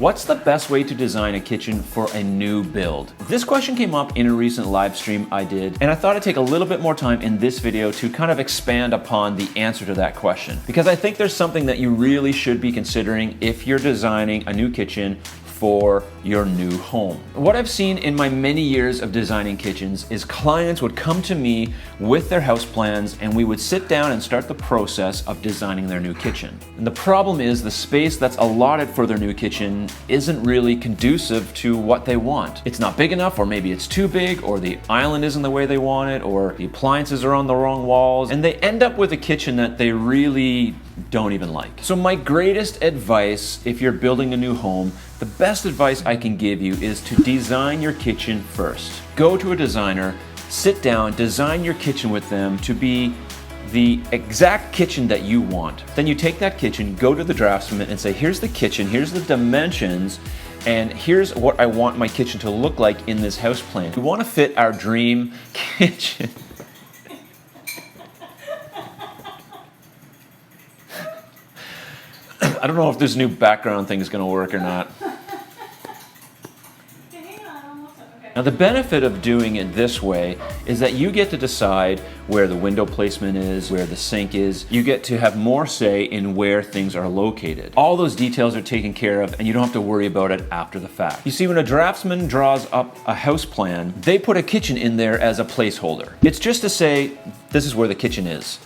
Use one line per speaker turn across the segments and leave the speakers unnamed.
What's the best way to design a kitchen for a new build? This question came up in a recent live stream I did, and I thought I'd take a little bit more time in this video to kind of expand upon the answer to that question, because I think there's something that you really should be considering if you're designing a new kitchen for your new home. What I've seen in my many years of designing kitchens is clients would come to me with their house plans and we would sit down and start the process of designing their new kitchen. And the problem is the space that's allotted for their new kitchen isn't really conducive to what they want. It's not big enough, or maybe it's too big, or the island isn't the way they want it, or the appliances are on the wrong walls, and they end up with a kitchen that they really don't even like. So my greatest advice if you're building a new home, the best advice I can give you is to design your kitchen first. Go to a designer, sit down, design your kitchen with them to be the exact kitchen that you want. Then you take that kitchen, go to the draftsman and say, here's the kitchen, here's the dimensions, and here's what I want my kitchen to look like in this house plan. We want to fit our dream kitchen. I don't know if this new background thing is going to work or not. Now the benefit of doing it this way is that you get to decide where the window placement is, where the sink is. You get to have more say in where things are located. All those details are taken care of and you don't have to worry about it after the fact. You see, when a draftsman draws up a house plan, they put a kitchen in there as a placeholder. It's just to say, this is where the kitchen is.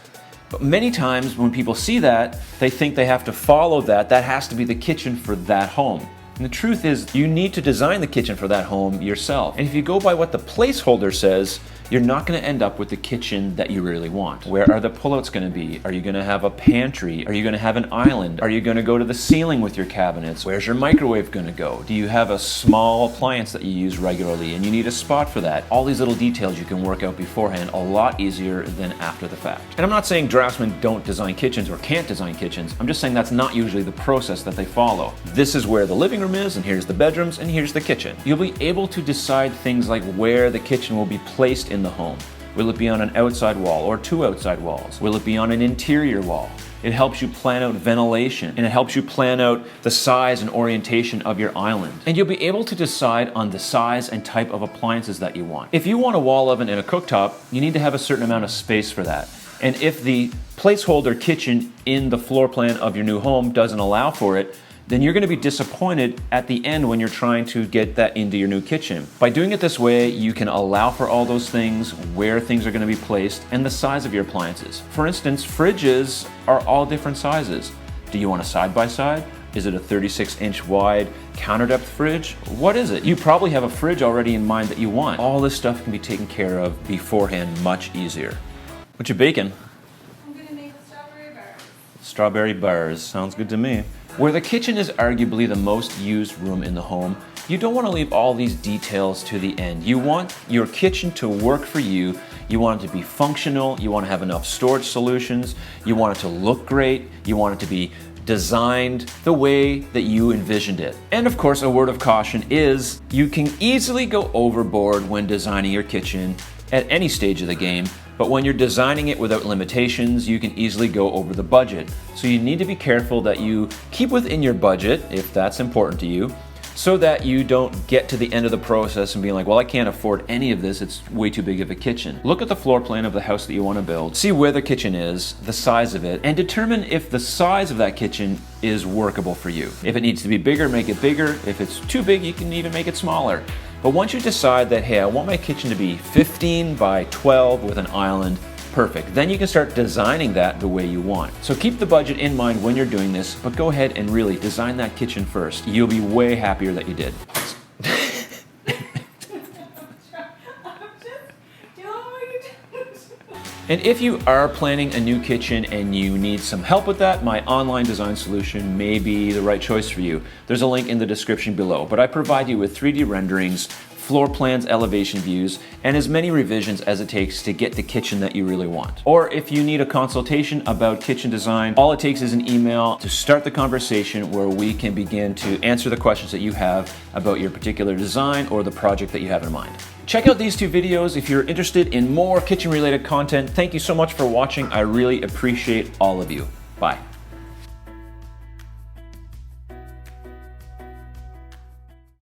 But many times when people see that, they think they have to follow that. That has to be the kitchen for that home. And the truth is, you need to design the kitchen for that home yourself. And if you go by what the placeholder says, you're not going to end up with the kitchen that you really want. Where are the pullouts going to be? Are you going to have a pantry? Are you going to have an island? Are you going to go to the ceiling with your cabinets? Where's your microwave going to go? Do you have a small appliance that you use regularly and you need a spot for that? All these little details you can work out beforehand a lot easier than after the fact. And I'm not saying draftsmen don't design kitchens or can't design kitchens. I'm just saying that's not usually the process that they follow. This is where the living room is, and here's the bedrooms, and here's the kitchen. You'll be able to decide things like where the kitchen will be placed in the home. Will it be on an outside wall or two outside walls? Will it be on an interior wall? It helps you plan out ventilation, and it helps you plan out the size and orientation of your island. And you'll be able to decide on the size and type of appliances that you want. If you want a wall oven and a cooktop, you need to have a certain amount of space for that. And if the placeholder kitchen in the floor plan of your new home doesn't allow for it, then you're going to be disappointed at the end when you're trying to get that into your new kitchen. By doing it this way, you can allow for all those things, where things are going to be placed, and the size of your appliances. For instance, fridges are all different sizes. Do you want a side-by-side? Is it a 36-inch wide counter depth fridge? What is it? You probably have a fridge already in mind that you want. All this stuff can be taken care of beforehand much easier. What you baking?
I'm going to make strawberry bars.
Strawberry bars. Sounds good to me. Where the kitchen is arguably the most used room in the home, you don't want to leave all these details to the end. You want your kitchen to work for you. You want it to be functional. You want to have enough storage solutions. You want it to look great. You want it to be designed the way that you envisioned it. And of course, a word of caution is you can easily go overboard when designing your kitchen at any stage of the game. But when you're designing it without limitations, you can easily go over the budget. So you need to be careful that you keep within your budget, if that's important to you, so that you don't get to the end of the process and be like, well, I can't afford any of this, it's way too big of a kitchen. Look at the floor plan of the house that you want to build, see where the kitchen is, the size of it, and determine if the size of that kitchen is workable for you. If it needs to be bigger, make it bigger. If it's too big, you can even make it smaller. But once you decide that, hey, I want my kitchen to be 15 by 12 with an island, perfect. Then you can start designing that the way you want. So keep the budget in mind when you're doing this, but go ahead and really design that kitchen first. You'll be way happier that you did. And if you are planning a new kitchen and you need some help with that, my online design solution may be the right choice for you. There's a link in the description below, but I provide you with 3D renderings, floor plans, elevation views, and as many revisions as it takes to get the kitchen that you really want. Or if you need a consultation about kitchen design, all it takes is an email to start the conversation where we can begin to answer the questions that you have about your particular design or the project that you have in mind. Check out these two videos if you're interested in more kitchen related content. Thank you so much for watching. I really appreciate all of you. Bye.